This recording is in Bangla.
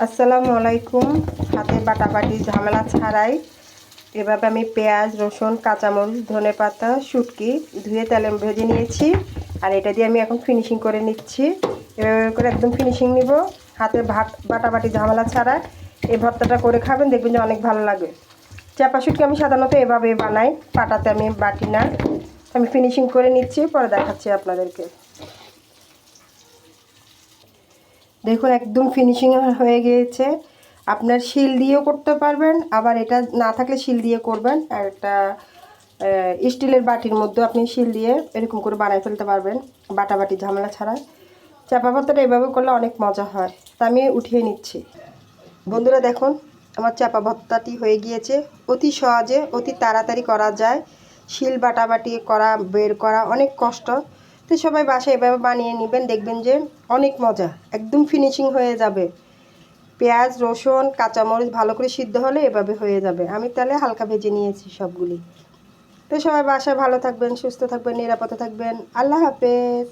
আসসালামু আলাইকুম। হাতে বাটাবাটি ঝামেলা ছাড়াই এভাবে আমি পেঁয়াজ, রসুন, কাঁচামরিচ, ধনেপাতা, শুটকি ধুয়ে তেলে ভেজে নিয়েছি। আর এটা দিয়ে আমি এখন ফিনিশিং করে নিচ্ছি। এভাবে করে একদম ফিনিশিং নিব। হাতে বাটাবাটি ঝামেলা ছাড়া এই ভর্তাটা করে খাবেন, দেখবেন যে অনেক ভালো লাগে। চাপা শুটকি আমি সাধারণত এভাবে বানাই, পাটাতে আমি বাটি না। আমি ফিনিশিং করে নিচ্ছি, পরে দেখাচ্ছি আপনাদেরকে। দেখুন একদম ফিনিশিং হয়ে গিয়েছে। আপনার শিল দিয়েও করতে পারবেন, আবার এটা না থাকলে শিল দিয়ে করবেন। আর একটা স্টিলের বাটির মধ্যে আপনি শিল দিয়ে এরকম করে বানাই ফেলতে পারবেন বাটাবাটি ঝামেলা ছাড়া। চাপা ভর্তাটা এভাবে করলে অনেক মজা হয়। তা আমি উঠিয়ে নিচ্ছি। বন্ধুরা দেখুন, আমার চাপা ভর্তাটি হয়ে গিয়েছে। অতি সহজে অতি তাড়াতাড়ি করা যায়। শিল বাটাবাটি করা, বের করা অনেক কষ্ট। তো সবাই বাসায় এভাবে বানিয়ে নেবেন, দেখবেন যে অনেক মজা, একদম ফিনিশিং হয়ে যাবে। পেঁয়াজ, রসুন, কাঁচামরিচ ভালো করে সিদ্ধ হলে এভাবে হয়ে যাবে। আমি তাহলে হালকা ভেজে নিয়েছি সবগুলি। তো সবাই বাসায় ভালো থাকবেন, সুস্থ থাকবেন, নিরাপদে থাকবেন। আল্লাহ হাফেজ।